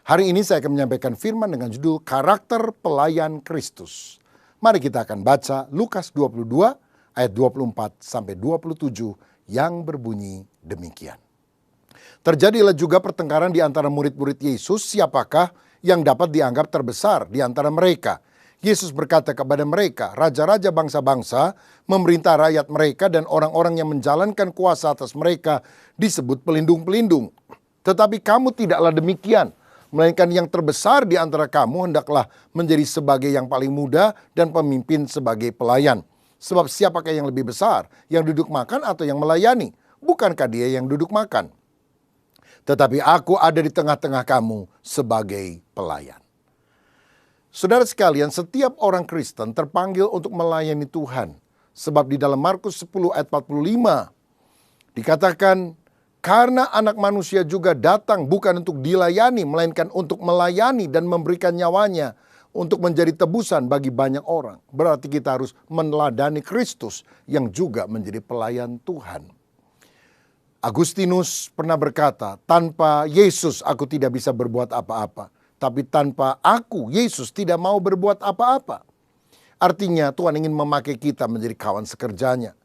Hari ini saya akan menyampaikan firman dengan judul Karakter Pelayan Kristus. Mari kita akan baca Lukas 22 ayat 24 sampai 27 yang berbunyi demikian. Terjadilah juga pertengkaran di antara murid-murid Yesus, siapakah yang dapat dianggap terbesar di antara mereka. Yesus berkata kepada mereka, raja-raja bangsa-bangsa memerintah rakyat mereka dan orang-orang yang menjalankan kuasa atas mereka disebut pelindung-pelindung. Tetapi kamu tidaklah demikian. Melainkan yang terbesar di antara kamu hendaklah menjadi sebagai yang paling muda dan pemimpin sebagai pelayan. Sebab siapakah yang lebih besar, yang duduk makan atau yang melayani? Bukankah dia yang duduk makan? Tetapi aku ada di tengah-tengah kamu sebagai pelayan. Saudara sekalian, setiap orang Kristen terpanggil untuk melayani Tuhan. Sebab di dalam Markus 10 ayat 45 dikatakan, karena anak manusia juga datang bukan untuk dilayani, melainkan untuk melayani dan memberikan nyawanya untuk menjadi tebusan bagi banyak orang. Berarti kita harus meneladani Kristus yang juga menjadi pelayan Tuhan. Agustinus pernah berkata, tanpa Yesus aku tidak bisa berbuat apa-apa. Tapi tanpa aku, Yesus tidak mau berbuat apa-apa. Artinya Tuhan ingin memakai kita menjadi kawan sekerjanya.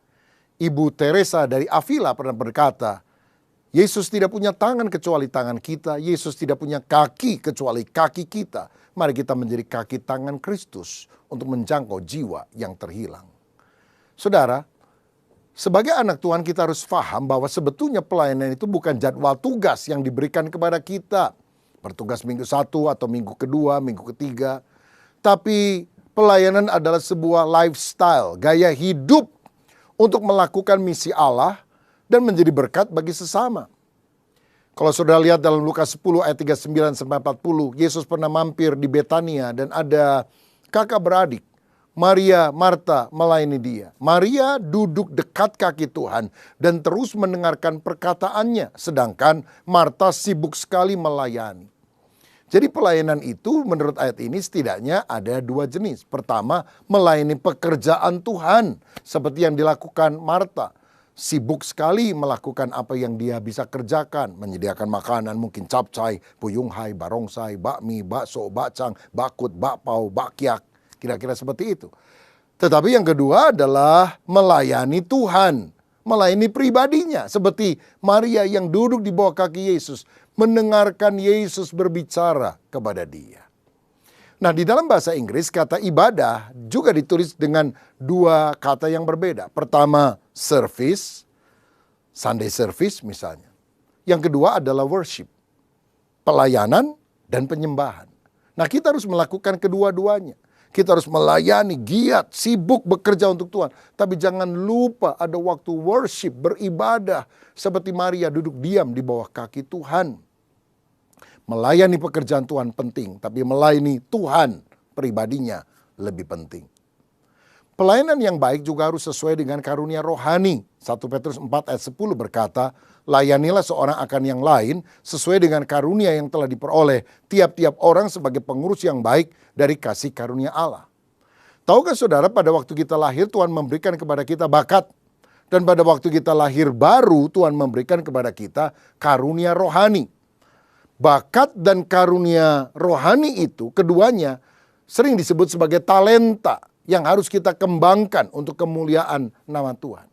Ibu Teresa dari Avila pernah berkata, Yesus tidak punya tangan kecuali tangan kita. Yesus tidak punya kaki kecuali kaki kita. Mari kita menjadi kaki tangan Kristus untuk menjangkau jiwa yang terhilang. Saudara, sebagai anak Tuhan kita harus paham bahwa sebetulnya pelayanan itu bukan jadwal tugas yang diberikan kepada kita. Bertugas minggu 1 atau minggu kedua, minggu ketiga. Tapi pelayanan adalah sebuah lifestyle, gaya hidup untuk melakukan misi Allah dan menjadi berkat bagi sesama. Kalau saudara lihat dalam Lukas 10 ayat 39 sampai 40, Yesus pernah mampir di Betania dan ada kakak beradik, Maria, Marta melayani dia. Maria duduk dekat kaki Tuhan dan terus mendengarkan perkataannya, sedangkan Marta sibuk sekali melayani. Jadi pelayanan itu menurut ayat ini setidaknya ada dua jenis. Pertama, melayani pekerjaan Tuhan seperti yang dilakukan Marta. Sibuk sekali melakukan apa yang dia bisa kerjakan. Menyediakan makanan mungkin capcay, puyunghai, barongsai, bakmi, bakso, bacang, bakut, bakpao, bakyak. Kira-kira seperti itu. Tetapi yang kedua adalah melayani Tuhan. Melayani pribadinya. Seperti Maria yang duduk di bawah kaki Yesus. Mendengarkan Yesus berbicara kepada dia. Nah, di dalam bahasa Inggris kata ibadah juga ditulis dengan dua kata yang berbeda. Pertama, service, Sunday service misalnya. Yang kedua adalah worship, pelayanan dan penyembahan. Nah, kita harus melakukan kedua-duanya. Kita harus melayani, giat, sibuk bekerja untuk Tuhan. Tapi jangan lupa ada waktu worship, beribadah. Seperti Maria duduk diam di bawah kaki Tuhan. Melayani pekerjaan Tuhan penting, tapi melayani Tuhan pribadinya lebih penting. Pelayanan yang baik juga harus sesuai dengan karunia rohani. 1 Petrus 4 ayat 10 berkata, layanilah seorang akan yang lain sesuai dengan karunia yang telah diperoleh tiap-tiap orang sebagai pengurus yang baik dari kasih karunia Allah. Tahukah saudara, pada waktu kita lahir Tuhan memberikan kepada kita bakat. Dan pada waktu kita lahir baru Tuhan memberikan kepada kita karunia rohani. Bakat dan karunia rohani itu keduanya sering disebut sebagai talenta yang harus kita kembangkan untuk kemuliaan nama Tuhan.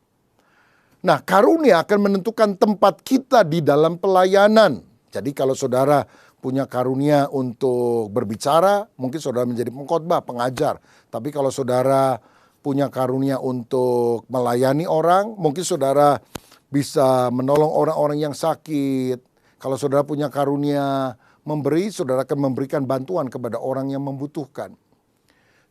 Nah, karunia akan menentukan tempat kita di dalam pelayanan. Jadi kalau saudara punya karunia untuk berbicara, mungkin saudara menjadi pengkhotbah, pengajar. Tapi kalau saudara punya karunia untuk melayani orang, mungkin saudara bisa menolong orang-orang yang sakit. Kalau saudara punya karunia memberi, saudara akan memberikan bantuan kepada orang yang membutuhkan.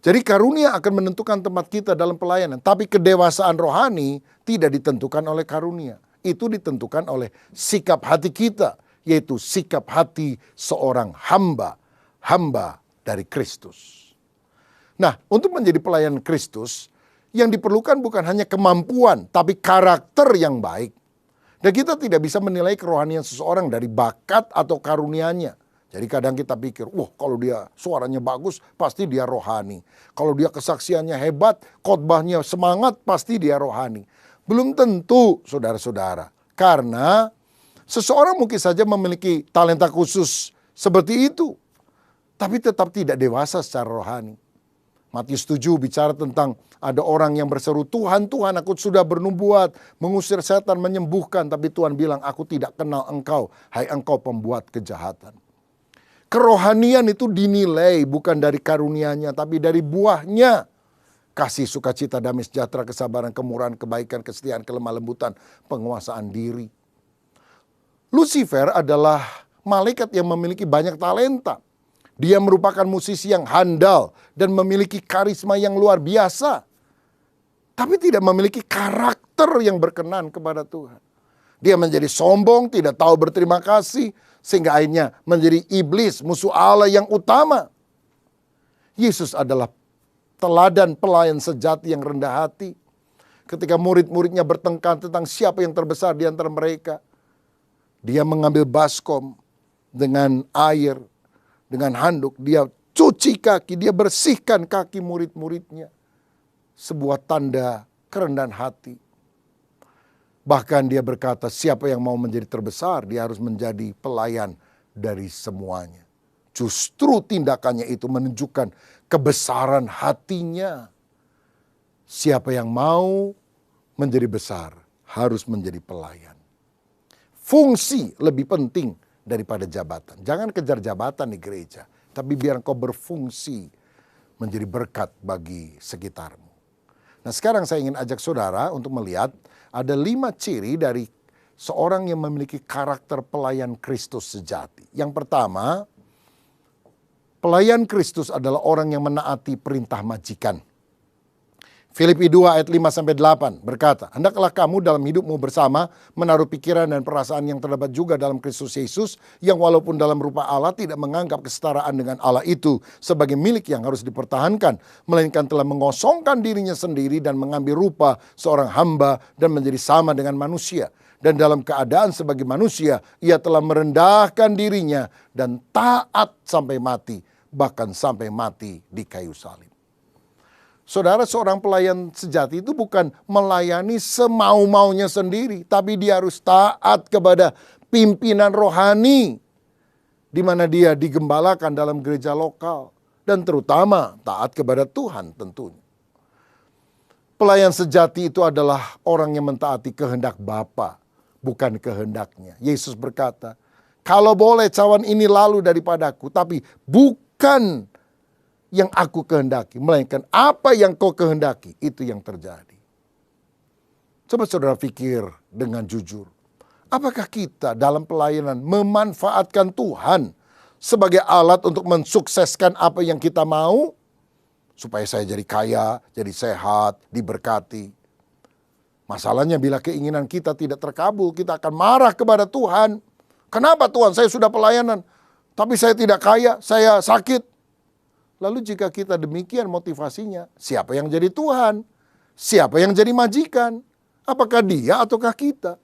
Jadi karunia akan menentukan tempat kita dalam pelayanan. Tapi kedewasaan rohani tidak ditentukan oleh karunia. Itu ditentukan oleh sikap hati kita. Yaitu sikap hati seorang hamba dari Kristus. Nah, untuk menjadi pelayan Kristus, yang diperlukan bukan hanya kemampuan, tapi karakter yang baik. Dan kita tidak bisa menilai kerohanian seseorang dari bakat atau karunianya. Jadi kadang kita pikir, wah kalau dia suaranya bagus, pasti dia rohani. Kalau dia kesaksiannya hebat, khotbahnya semangat, pasti dia rohani. Belum tentu, saudara-saudara. Karena seseorang mungkin saja memiliki talenta khusus seperti itu, tapi tetap tidak dewasa secara rohani. Matius 7 bicara tentang ada orang yang berseru, Tuhan, Tuhan, aku sudah bernubuat, mengusir setan, menyembuhkan. Tapi Tuhan bilang, aku tidak kenal engkau, hai engkau pembuat kejahatan. Kerohanian itu dinilai bukan dari karunia-Nya, tapi dari buahnya. Kasih, sukacita, damai sejahtera, kesabaran, kemurahan, kebaikan, kesetiaan, kelemah lembutan, penguasaan diri. Lucifer adalah malaikat yang memiliki banyak talenta. Dia merupakan musisi yang handal dan memiliki karisma yang luar biasa. Tapi tidak memiliki karakter yang berkenan kepada Tuhan. Dia menjadi sombong, tidak tahu berterima kasih, sehingga akhirnya menjadi iblis, musuh Allah yang utama. Yesus adalah teladan pelayan sejati yang rendah hati. Ketika murid-muridnya bertengkar tentang siapa yang terbesar di antara mereka, dia mengambil baskom dengan air, dengan handuk, dia cuci kaki, dia bersihkan kaki murid-muridnya. Sebuah tanda kerendahan hati. Bahkan dia berkata, siapa yang mau menjadi terbesar, dia harus menjadi pelayan dari semuanya. Justru tindakannya itu menunjukkan kebesaran hatinya. Siapa yang mau menjadi besar, harus menjadi pelayan. Fungsi lebih penting daripada jabatan. Jangan kejar jabatan di gereja, tapi biar engkau berfungsi menjadi berkat bagi sekitarmu. Nah, sekarang saya ingin ajak saudara untuk melihat ada 5 ciri dari seorang yang memiliki karakter pelayan Kristus sejati. Yang pertama, pelayan Kristus adalah orang yang menaati perintah majikan. Filipi 2 ayat 5-8 berkata, hendaklah kamu dalam hidupmu bersama menaruh pikiran dan perasaan yang terdapat juga dalam Kristus Yesus, yang walaupun dalam rupa Allah tidak menganggap kesetaraan dengan Allah itu sebagai milik yang harus dipertahankan, melainkan telah mengosongkan dirinya sendiri dan mengambil rupa seorang hamba dan menjadi sama dengan manusia. Dan dalam keadaan sebagai manusia, ia telah merendahkan dirinya dan taat sampai mati, bahkan sampai mati di kayu salib. Saudara, seorang pelayan sejati itu bukan melayani semau-maunya sendiri, tapi dia harus taat kepada pimpinan rohani, di mana dia digembalakan dalam gereja lokal, dan terutama taat kepada Tuhan tentunya. Pelayan sejati itu adalah orang yang mentaati kehendak Bapa, bukan kehendaknya. Yesus berkata, kalau boleh cawan ini lalu daripadaku, tapi bukan yang aku kehendaki, melainkan apa yang kau kehendaki, itu yang terjadi. Coba saudara pikir dengan jujur. Apakah kita dalam pelayanan memanfaatkan Tuhan sebagai alat untuk mensukseskan apa yang kita mau? Supaya saya jadi kaya, jadi sehat, diberkati. Masalahnya bila keinginan kita tidak terkabul, kita akan marah kepada Tuhan. Kenapa Tuhan, saya sudah pelayanan, tapi saya tidak kaya, saya sakit. Lalu jika kita demikian motivasinya, siapa yang jadi Tuhan? Siapa yang jadi majikan? Apakah dia ataukah kita?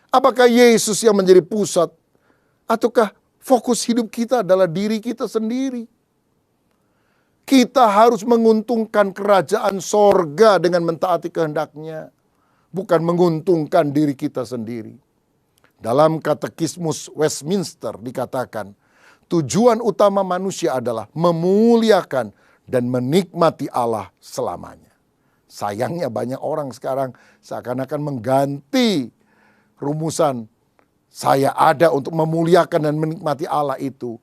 Apakah Yesus yang menjadi pusat? Ataukah fokus hidup kita adalah diri kita sendiri? Kita harus menguntungkan kerajaan sorga dengan mentaati kehendaknya, bukan menguntungkan diri kita sendiri. Dalam Katekismus Westminster dikatakan, tujuan utama manusia adalah memuliakan dan menikmati Allah selamanya. Sayangnya banyak orang sekarang seakan-akan mengganti rumusan saya ada untuk memuliakan dan menikmati Allah itu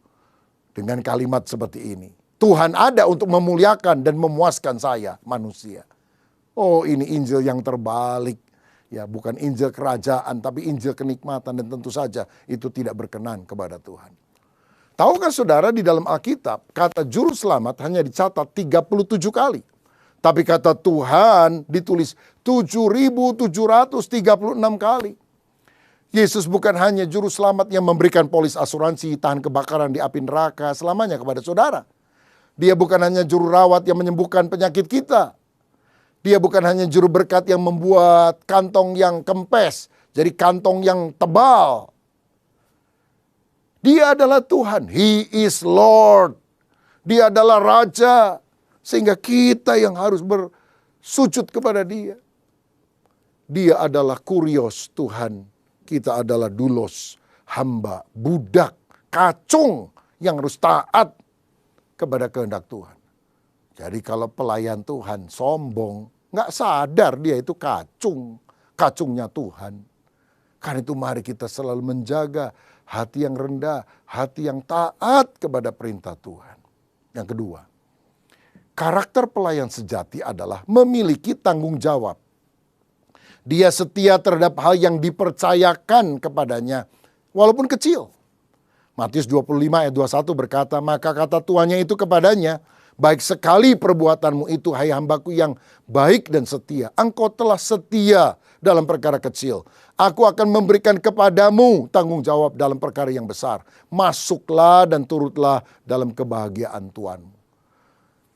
dengan kalimat seperti ini. Tuhan ada untuk memuliakan dan memuaskan saya, manusia. Oh, ini Injil yang terbalik. Ya, bukan Injil kerajaan, tapi Injil kenikmatan, dan tentu saja itu tidak berkenan kepada Tuhan. Tahukah saudara, di dalam Alkitab kata juru selamat hanya dicatat 37 kali. Tapi kata Tuhan ditulis 7.736 kali. Yesus bukan hanya juru selamat yang memberikan polis asuransi tahan kebakaran di api neraka selamanya kepada saudara. Dia bukan hanya juru rawat yang menyembuhkan penyakit kita. Dia bukan hanya juru berkat yang membuat kantong yang kempes jadi kantong yang tebal. Dia adalah Tuhan. He is Lord. Dia adalah Raja. Sehingga kita yang harus bersujud kepada Dia. Dia adalah Kurios Tuhan. Kita adalah Dulos, hamba, budak kacung yang harus taat kepada kehendak Tuhan. Jadi kalau pelayan Tuhan sombong, nggak sadar dia itu kacungnya Tuhan. Karena itu mari kita selalu menjaga hati yang rendah, hati yang taat kepada perintah Tuhan. Yang kedua, karakter pelayan sejati adalah memiliki tanggung jawab. Dia setia terhadap hal yang dipercayakan kepadanya, walaupun kecil. Matius 25 ayat 21 berkata, maka kata tuannya itu kepadanya, baik sekali perbuatanmu itu, hai hambaku yang baik dan setia. Engkau telah setia dalam perkara kecil. Aku akan memberikan kepadamu tanggung jawab dalam perkara yang besar. Masuklah dan turutlah dalam kebahagiaan Tuhanmu.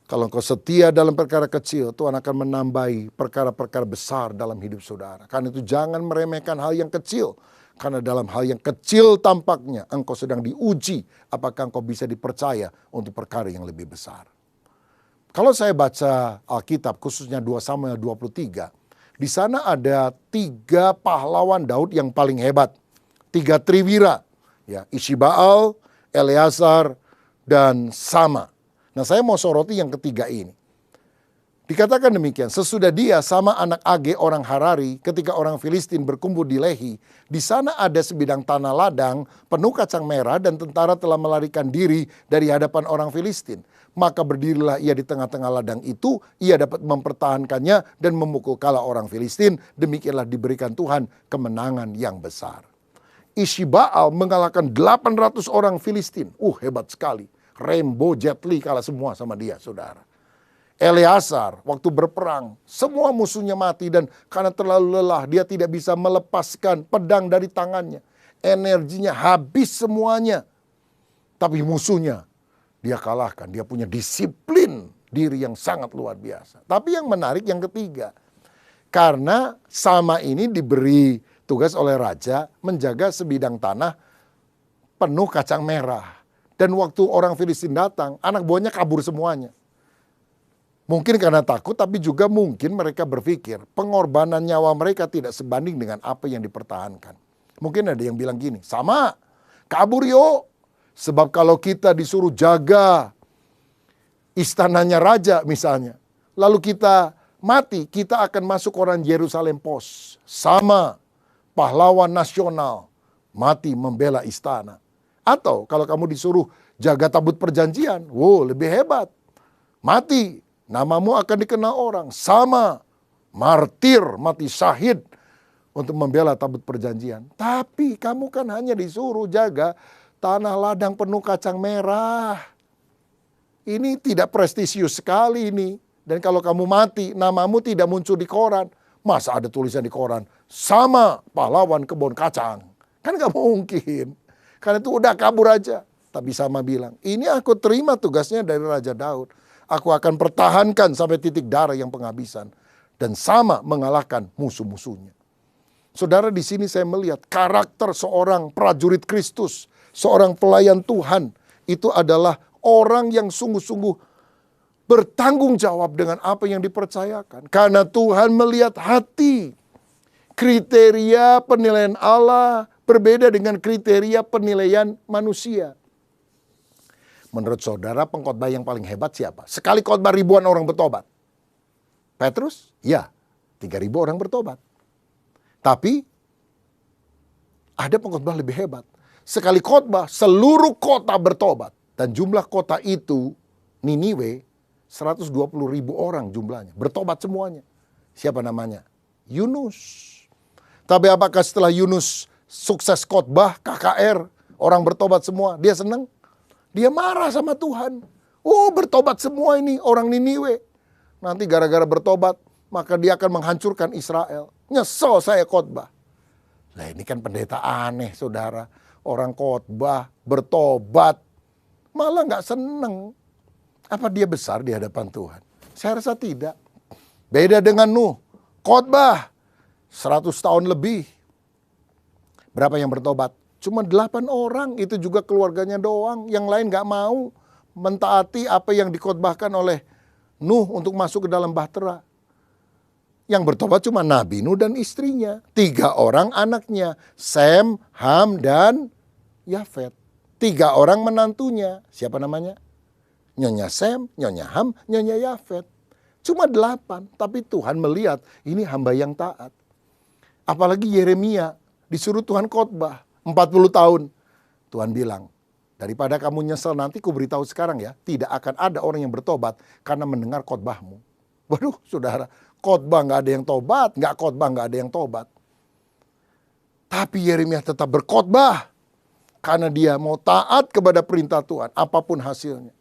Kalau engkau setia dalam perkara kecil, Tuhan akan menambahi perkara-perkara besar dalam hidup saudara. Karena itu jangan meremehkan hal yang kecil. Karena dalam hal yang kecil tampaknya engkau sedang diuji apakah engkau bisa dipercaya untuk perkara yang lebih besar. Kalau saya baca Alkitab khususnya 2 Samuel 23, di sana ada 3 pahlawan Daud yang paling hebat. 3 triwira, ya, Ishibaal, Eleazar, dan Sama. Nah, saya mau soroti yang ketiga ini. Dikatakan demikian, sesudah dia Sama anak Age orang Harari, ketika orang Filistin berkumpul di Lehi, di sana ada sebidang tanah ladang penuh kacang merah dan tentara telah melarikan diri dari hadapan orang Filistin. Maka berdirilah ia di tengah-tengah ladang itu, ia dapat mempertahankannya dan memukul kala orang Filistin, demikianlah diberikan Tuhan kemenangan yang besar. Ishibaal mengalahkan 800 orang Filistin, hebat sekali. Rainbow Jet Li kalah semua sama dia, saudara. Eleazar waktu berperang, semua musuhnya mati dan karena terlalu lelah dia tidak bisa melepaskan pedang dari tangannya. Energinya habis semuanya. Tapi musuhnya dia kalahkan, dia punya disiplin diri yang sangat luar biasa. Tapi yang menarik yang ketiga, karena Sama ini diberi tugas oleh raja menjaga sebidang tanah penuh kacang merah. Dan waktu orang Filistin datang, anak buahnya kabur semuanya. Mungkin karena takut, tapi juga mungkin mereka berpikir pengorbanan nyawa mereka tidak sebanding dengan apa yang dipertahankan. Mungkin ada yang bilang gini, Sama, kabur yuk. Sebab kalau kita disuruh jaga istananya raja misalnya, lalu kita mati, kita akan masuk orang Yerusalem Post. Sama, pahlawan nasional, mati membela istana. Atau kalau kamu disuruh jaga tabut perjanjian, lebih hebat. Mati. Namamu akan dikenal orang. Sama, martir, mati syahid untuk membela tabut perjanjian. Tapi kamu kan hanya disuruh jaga tanah ladang penuh kacang merah. Ini tidak prestisius sekali ini. Dan kalau kamu mati, namamu tidak muncul di koran. Masa ada tulisan di koran, Sama pahlawan kebun kacang. Kan gak mungkin. Karena itu udah kabur aja. Tapi Sama bilang, ini aku terima tugasnya dari Raja Daud. Aku akan pertahankan sampai titik darah yang penghabisan. Dan Sama mengalahkan musuh-musuhnya. Saudara, di sini saya melihat karakter seorang prajurit Kristus. Seorang pelayan Tuhan. Itu adalah orang yang sungguh-sungguh bertanggung jawab dengan apa yang dipercayakan. Karena Tuhan melihat hati. Kriteria penilaian Allah berbeda dengan kriteria penilaian manusia. Menurut saudara pengkhotbah yang paling hebat siapa? Sekali khotbah ribuan orang bertobat. Petrus? Ya, 3.000 orang bertobat. Tapi ada pengkhotbah lebih hebat. Sekali khotbah seluruh kota bertobat. Dan jumlah kota itu, Niniwe, 120.000 orang jumlahnya. Bertobat semuanya. Siapa namanya? Yunus. Tapi apakah setelah Yunus sukses khotbah, KKR, orang bertobat semua, dia senang? Dia marah sama Tuhan. Bertobat semua ini orang Niniwe. Nanti gara-gara bertobat, maka dia akan menghancurkan Israel. Nyesel saya khotbah. Lah ini kan pendeta aneh, saudara. Orang khotbah, bertobat, malah gak seneng. Apa dia besar di hadapan Tuhan? Saya rasa tidak. Beda dengan Nuh. Khotbah 100 tahun lebih. Berapa yang bertobat? Cuma 8 orang, itu juga keluarganya doang. Yang lain gak mau mentaati apa yang dikhotbahkan oleh Nuh untuk masuk ke dalam bahtera. Yang bertobat cuma Nabi Nuh dan istrinya. 3 orang anaknya, Sem, Ham, dan Yafet. 3 orang menantunya. Siapa namanya? Nyonya Sem, Nyonya Ham, Nyonya Yafet. Cuma 8, tapi Tuhan melihat ini hamba yang taat. Apalagi Yeremia disuruh Tuhan khotbah 40 tahun. Tuhan bilang, daripada kamu nyesel nanti, ku beritahu sekarang ya, tidak akan ada orang yang bertobat karena mendengar khotbahmu. Waduh saudara, khotbah nggak ada yang tobat, nggak khotbah nggak ada yang tobat. Tapi Yeremia tetap berkhotbah karena dia mau taat kepada perintah Tuhan, apapun hasilnya.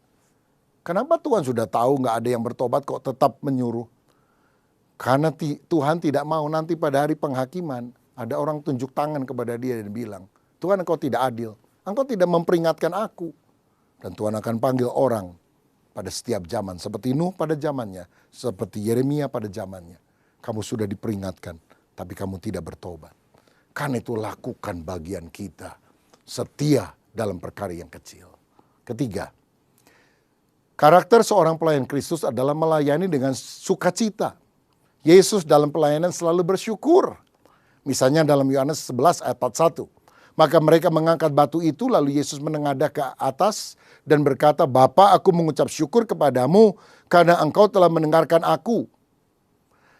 Kenapa Tuhan sudah tahu nggak ada yang bertobat kok tetap menyuruh? Karena Tuhan tidak mau nanti pada hari penghakiman ada orang tunjuk tangan kepada dia dan bilang, Tuhan engkau tidak adil, engkau tidak memperingatkan aku. Dan Tuhan akan panggil orang pada setiap zaman, seperti Nuh pada zamannya, seperti Yeremia pada zamannya. Kamu sudah diperingatkan, tapi kamu tidak bertobat. Karena itu lakukan bagian kita, setia dalam perkara yang kecil. Ketiga, karakter seorang pelayan Kristus adalah melayani dengan sukacita. Yesus dalam pelayanan selalu bersyukur. Misalnya dalam Yohanes 11 ayat 41. Maka mereka mengangkat batu itu, lalu Yesus menengadah ke atas dan berkata, Bapa, aku mengucap syukur kepadamu karena engkau telah mendengarkan aku.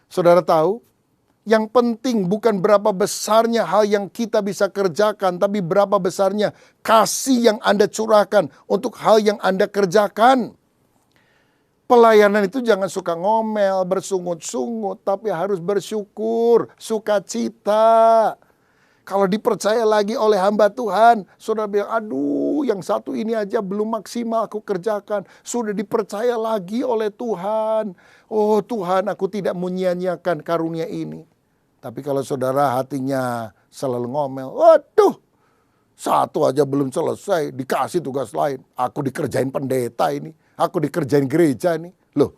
Saudara tahu, yang penting bukan berapa besarnya hal yang kita bisa kerjakan, tapi berapa besarnya kasih yang Anda curahkan untuk hal yang Anda kerjakan. Pelayanan itu jangan suka ngomel, bersungut-sungut, tapi harus bersyukur, sukacita. Kalau dipercaya lagi oleh hamba Tuhan, saudara bilang, aduh yang satu ini aja belum maksimal aku kerjakan. Sudah dipercaya lagi oleh Tuhan. Oh Tuhan, aku tidak menyia-nyiakan karunia ini. Tapi kalau saudara hatinya selalu ngomel, waduh satu aja belum selesai, dikasih tugas lain. Aku dikerjain pendeta ini, aku dikerjain gereja ini. Loh,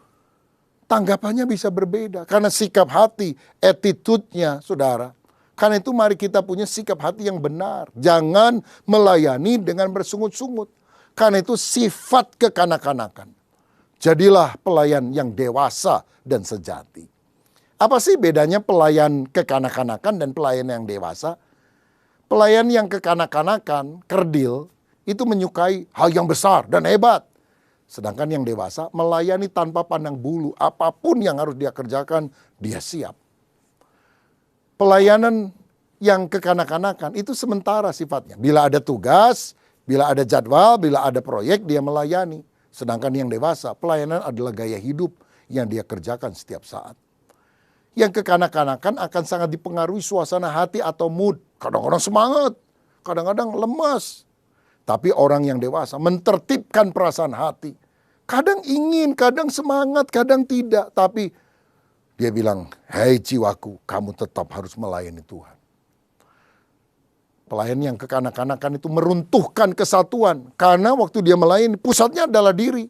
tanggapannya bisa berbeda. Karena sikap hati, attitude-nya saudara. Karena itu mari kita punya sikap hati yang benar. Jangan melayani dengan bersungut-sungut. Karena itu sifat kekanak-kanakan. Jadilah pelayan yang dewasa dan sejati. Apa sih bedanya pelayan kekanak-kanakan dan pelayan yang dewasa? Pelayan yang kekanak-kanakan, kerdil, itu menyukai hal yang besar dan hebat. Sedangkan yang dewasa melayani tanpa pandang bulu. Apapun yang harus dia kerjakan, dia siap. Pelayanan yang kekanak-kanakan itu sementara sifatnya. Bila ada tugas, bila ada jadwal, bila ada proyek, dia melayani. Sedangkan yang dewasa, pelayanan adalah gaya hidup yang dia kerjakan setiap saat. Yang kekanak-kanakan akan sangat dipengaruhi suasana hati atau mood. Kadang-kadang semangat, kadang-kadang lemas. Tapi orang yang dewasa mentertibkan perasaan hati. Kadang ingin, kadang semangat, kadang tidak. Tapi dia bilang, hei jiwaku, kamu tetap harus melayani Tuhan. Pelayan yang kekanak-kanakan itu meruntuhkan kesatuan. Karena waktu dia melayani, pusatnya adalah diri.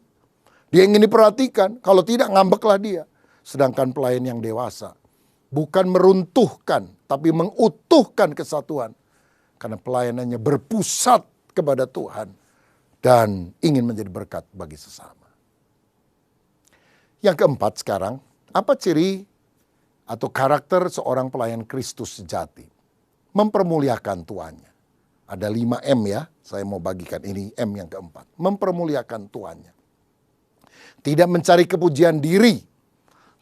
Dia ingin diperhatikan, kalau tidak ngambeklah dia. Sedangkan pelayan yang dewasa bukan meruntuhkan, tapi mengutuhkan kesatuan. Karena pelayanannya berpusat kepada Tuhan dan ingin menjadi berkat bagi sesama. Yang keempat sekarang, apa ciri atau karakter seorang pelayan Kristus sejati? Mempermuliakan tuannya. Ada 5 M ya, saya mau bagikan ini M yang keempat. Mempermuliakan tuannya. Tidak mencari kepujian diri.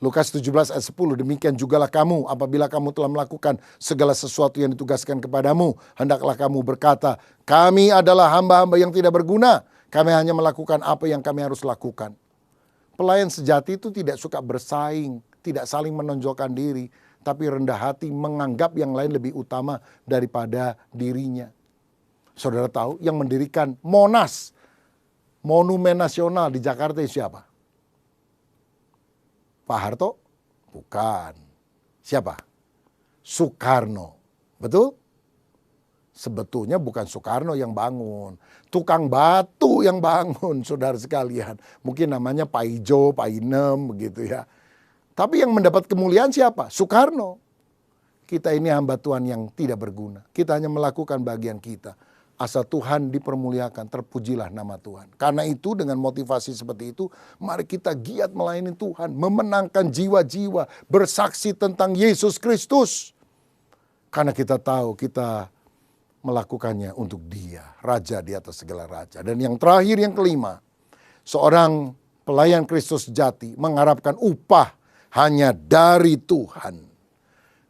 Lukas 17 ayat 10, demikian jugalah kamu apabila kamu telah melakukan segala sesuatu yang ditugaskan kepadamu. Hendaklah kamu berkata, kami adalah hamba-hamba yang tidak berguna. Kami hanya melakukan apa yang kami harus lakukan. Pelayan sejati itu tidak suka bersaing, tidak saling menonjolkan diri. Tapi rendah hati menganggap yang lain lebih utama daripada dirinya. Saudara tahu yang mendirikan Monas, Monumen Nasional di Jakarta siapa? Pak Harto? Bukan. Siapa? Soekarno. Betul? Sebetulnya bukan Soekarno yang bangun. Tukang batu yang bangun, saudara sekalian. Mungkin namanya Pak Ijo, Pak Inem, begitu ya. Tapi yang mendapat kemuliaan siapa? Soekarno. Kita ini hamba Tuhan yang tidak berguna. Kita hanya melakukan bagian kita. Asal Tuhan dipermuliakan, terpujilah nama Tuhan. Karena itu dengan motivasi seperti itu, mari kita giat melayani Tuhan. Memenangkan jiwa-jiwa, bersaksi tentang Yesus Kristus. Karena kita tahu kita melakukannya untuk Dia, Raja di atas segala raja. Dan yang terakhir, yang kelima, seorang pelayan Kristus sejati mengharapkan upah hanya dari Tuhan.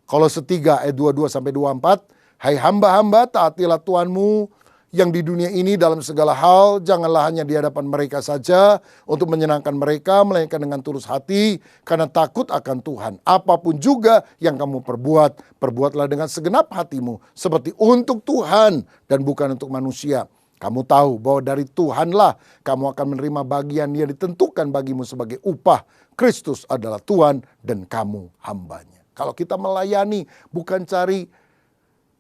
Kolose 3 ayat 22-24, hai hamba-hamba, taatilah Tuhanmu yang di dunia ini dalam segala hal, janganlah hanya di hadapan mereka saja untuk menyenangkan mereka, melainkan dengan tulus hati, karena takut akan Tuhan. Apapun juga yang kamu perbuat, perbuatlah dengan segenap hatimu, seperti untuk Tuhan dan bukan untuk manusia. Kamu tahu bahwa dari Tuhanlah kamu akan menerima bagian yang ditentukan bagimu sebagai upah. Kristus adalah Tuhan dan kamu hambanya. Kalau kita melayani bukan cari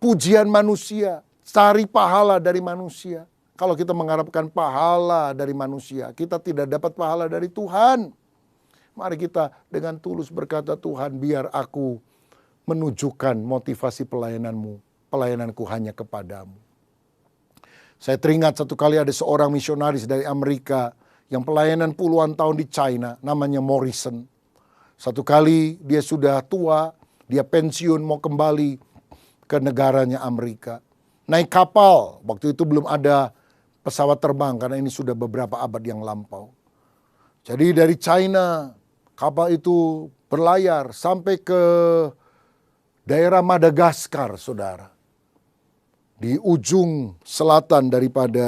pujian manusia, cari pahala dari manusia. Kalau kita mengharapkan pahala dari manusia, kita tidak dapat pahala dari Tuhan. Mari kita dengan tulus berkata, Tuhan, biar aku menunjukkan motivasi pelayananku hanya kepadamu. Saya teringat satu kali ada seorang misionaris dari Amerika yang pelayanan puluhan tahun di China, namanya Morrison. Satu kali dia sudah tua, dia pensiun mau kembali ke negaranya Amerika. Naik kapal, waktu itu belum ada pesawat terbang karena ini sudah beberapa abad yang lampau. Jadi dari China, kapal itu berlayar sampai ke daerah Madagaskar, saudara. Di ujung selatan daripada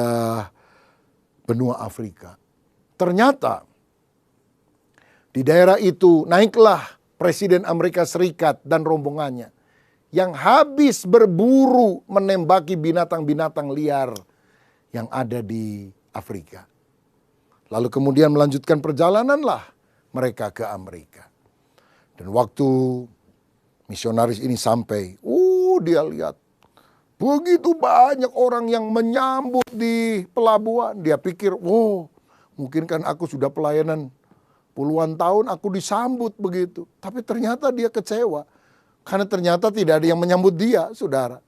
benua Afrika. Ternyata di daerah itu naiklah Presiden Amerika Serikat dan rombongannya yang habis berburu menembaki binatang-binatang liar yang ada di Afrika. Lalu kemudian melanjutkan perjalananlah mereka ke Amerika. Dan waktu misionaris ini sampai, dia lihat begitu banyak orang yang menyambut di pelabuhan. Dia pikir, mungkin kan aku sudah pelayanan puluhan tahun aku disambut begitu. Tapi ternyata dia kecewa. Karena ternyata tidak ada yang menyambut dia, saudara.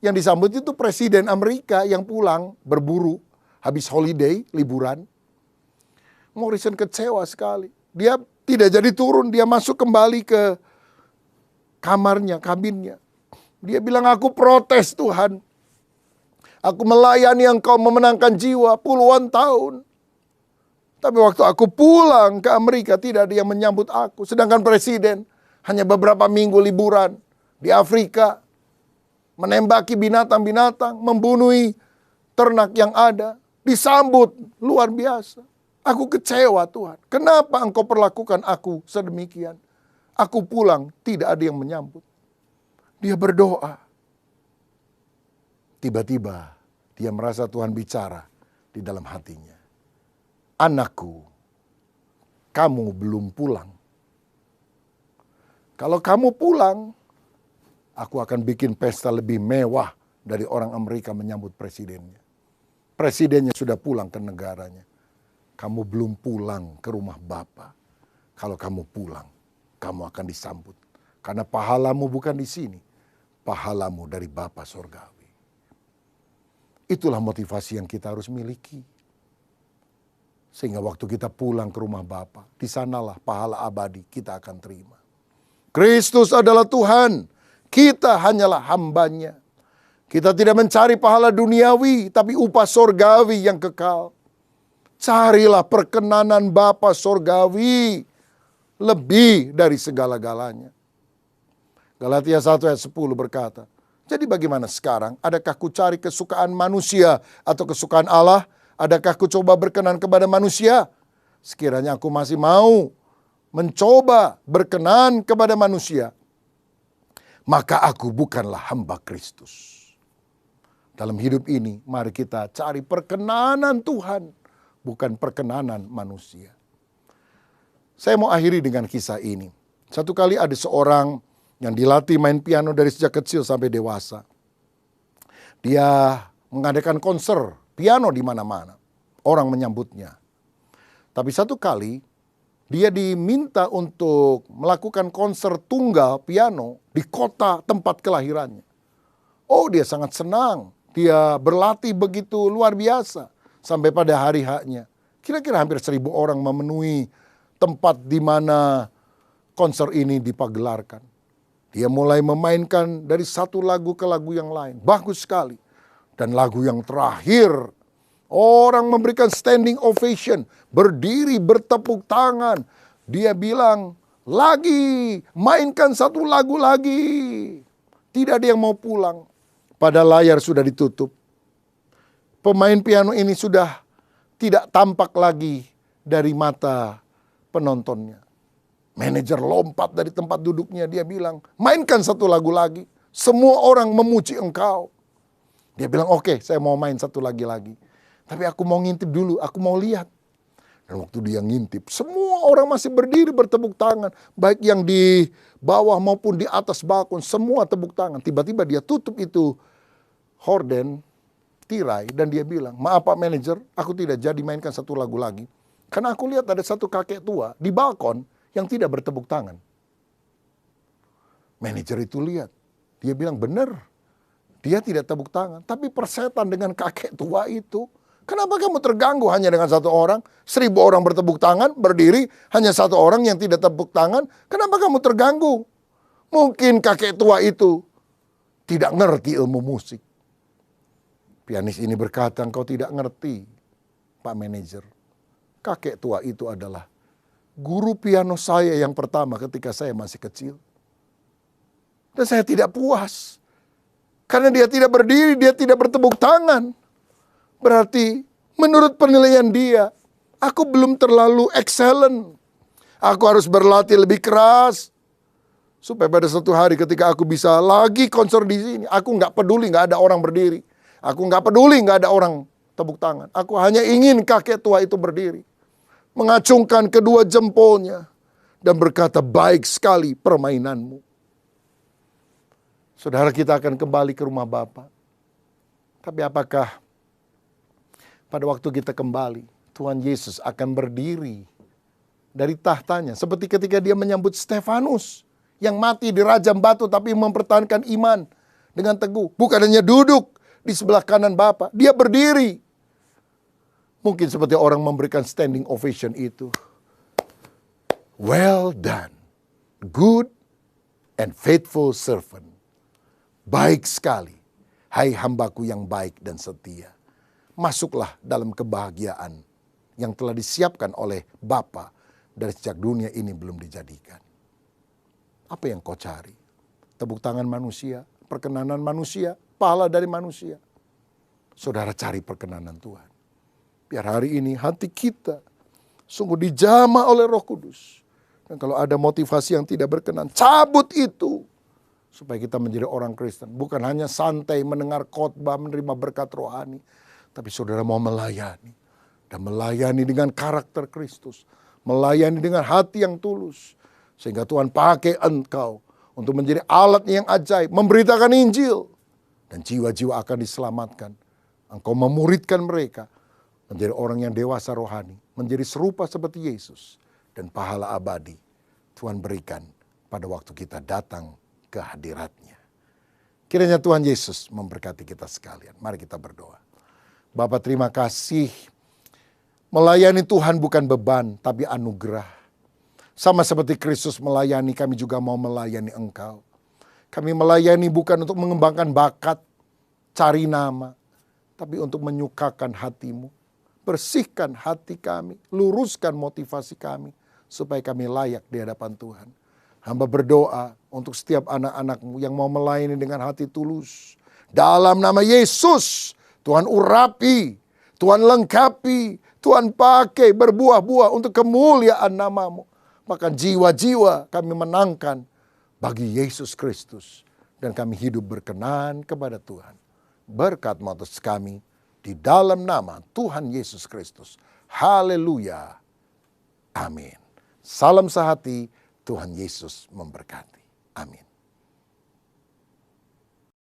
Yang disambut itu Presiden Amerika yang pulang berburu habis holiday, liburan. Morrison kecewa sekali. Dia tidak jadi turun, dia masuk kembali ke kamarnya, kabinnya. Dia bilang, aku protes Tuhan. Aku melayani Engkau memenangkan jiwa puluhan tahun. Tapi waktu aku pulang ke Amerika tidak ada yang menyambut aku. Sedangkan presiden hanya beberapa minggu liburan di Afrika. Menembaki binatang-binatang, membunuh ternak yang ada. Disambut luar biasa. Aku kecewa Tuhan. Kenapa Engkau perlakukan aku sedemikian? Aku pulang tidak ada yang menyambut. Dia berdoa. Tiba-tiba dia merasa Tuhan bicara di dalam hatinya. Anakku, kamu belum pulang. Kalau kamu pulang, aku akan bikin pesta lebih mewah dari orang Amerika menyambut presidennya. Presidennya sudah pulang ke negaranya. Kamu belum pulang ke rumah Bapa. Kalau kamu pulang, kamu akan disambut. Karena pahalamu bukan di sini. Pahalamu dari Bapa Sorgawi. Itulah motivasi yang kita harus miliki. Sehingga waktu kita pulang ke rumah Bapa, di sanalah pahala abadi kita akan terima. Kristus adalah Tuhan. Kita hanyalah hambanya. Kita tidak mencari pahala duniawi, tapi upah sorgawi yang kekal. Carilah perkenanan Bapa Sorgawi lebih dari segala-galanya. Galatia 1 ayat 10 berkata, jadi bagaimana sekarang? Adakah ku cari kesukaan manusia atau kesukaan Allah? Adakah ku coba berkenan kepada manusia? Sekiranya aku masih mau mencoba berkenan kepada manusia, maka aku bukanlah hamba Kristus. Dalam hidup ini, mari kita cari perkenanan Tuhan, bukan perkenanan manusia. Saya mau akhiri dengan kisah ini. Satu kali ada seorang yang dilatih main piano dari sejak kecil sampai dewasa. Dia mengadakan konser piano di mana-mana. Orang menyambutnya. Tapi satu kali dia diminta untuk melakukan konser tunggal piano di kota tempat kelahirannya. Dia sangat senang. Dia berlatih begitu luar biasa. Sampai pada hari haknya. Kira-kira hampir 1.000 orang memenuhi tempat di mana konser ini dipagelarkan. Dia mulai memainkan dari satu lagu ke lagu yang lain. Bagus sekali. Dan lagu yang terakhir, orang memberikan standing ovation, berdiri bertepuk tangan. Dia bilang, lagi, mainkan satu lagu lagi. Tidak ada yang mau pulang. Pada layar sudah ditutup. Pemain piano ini sudah tidak tampak lagi dari mata penontonnya. Manajer lompat dari tempat duduknya, dia bilang, mainkan satu lagu lagi. Semua orang memuji engkau. Dia bilang, oke, saya mau main satu lagi. Tapi aku mau ngintip dulu, aku mau lihat. Dan waktu dia ngintip, semua orang masih berdiri bertepuk tangan. Baik yang di bawah maupun di atas balkon, semua tepuk tangan. Tiba-tiba dia tutup itu horden, tirai, dan dia bilang, maaf Pak Manajer, aku tidak jadi mainkan satu lagu lagi. Karena aku lihat ada satu kakek tua di balkon yang tidak bertepuk tangan. Manajer itu lihat, dia bilang benar, dia tidak tepuk tangan. Tapi persetan dengan kakek tua itu, kenapa kamu terganggu hanya dengan satu orang? 1000 orang bertepuk tangan, berdiri, hanya satu orang yang tidak tepuk tangan. Kenapa kamu terganggu? Mungkin kakek tua itu tidak ngerti ilmu musik. Pianis ini berkata, engkau tidak ngerti, Pak Manajer. Kakek tua itu adalah guru piano saya yang pertama ketika saya masih kecil. Dan saya tidak puas. Karena dia tidak berdiri, dia tidak bertepuk tangan. Berarti menurut penilaian dia, aku belum terlalu excellent. Aku harus berlatih lebih keras. Supaya pada suatu hari ketika aku bisa lagi konser di sini, aku nggak peduli nggak ada orang berdiri. Aku nggak peduli nggak ada orang tepuk tangan. Aku hanya ingin kakek tua itu berdiri. Mengacungkan kedua jempolnya. Dan berkata, baik sekali permainanmu. Saudara, kita akan kembali ke rumah Bapa. Tapi apakah pada waktu kita kembali, Tuhan Yesus akan berdiri dari tahtanya. Seperti ketika dia menyambut Stefanus yang mati di rajam batu tapi mempertahankan iman dengan teguh. Bukan hanya duduk di sebelah kanan Bapa, dia berdiri. Mungkin seperti orang memberikan standing ovation itu. Well done, good and faithful servant. Baik sekali, hai hambaku yang baik dan setia. Masuklah dalam kebahagiaan yang telah disiapkan oleh Bapa dari sejak dunia ini belum dijadikan. Apa yang kau cari? Tepuk tangan manusia, perkenanan manusia, pahala dari manusia. Saudara, cari perkenanan Tuhan. Biar hari ini hati kita sungguh dijamah oleh Roh Kudus. Dan kalau ada motivasi yang tidak berkenan, cabut itu. Supaya kita menjadi orang Kristen. Bukan hanya santai mendengar khotbah, menerima berkat rohani. Tapi saudara mau melayani. Dan melayani dengan karakter Kristus. Melayani dengan hati yang tulus. Sehingga Tuhan pakai engkau untuk menjadi alat yang ajaib. Memberitakan Injil. Dan jiwa-jiwa akan diselamatkan. Engkau memuridkan mereka. Menjadi orang yang dewasa rohani. Menjadi serupa seperti Yesus. Dan pahala abadi Tuhan berikan pada waktu kita datang ke hadirat-Nya. Kiranya Tuhan Yesus memberkati kita sekalian. Mari kita berdoa. Bapa, terima kasih. Melayani Tuhan bukan beban, tapi anugerah. Sama seperti Kristus melayani, kami juga mau melayani Engkau. Kami melayani bukan untuk mengembangkan bakat, cari nama, tapi untuk menyukakan hati-Mu. Bersihkan hati kami, luruskan motivasi kami, supaya kami layak di hadapan Tuhan. Hamba berdoa untuk setiap anak-anak-Mu yang mau melayani dengan hati tulus. Dalam nama Yesus, Tuhan urapi, Tuhan lengkapi, Tuhan pakai berbuah-buah untuk kemuliaan nama-Mu. Maka jiwa-jiwa kami menangkan bagi Yesus Kristus. Dan kami hidup berkenan kepada Tuhan. Berkat atas kami. Di dalam nama Tuhan Yesus Kristus. Haleluya. Amin. Salam sehati, Tuhan Yesus memberkati. Amin.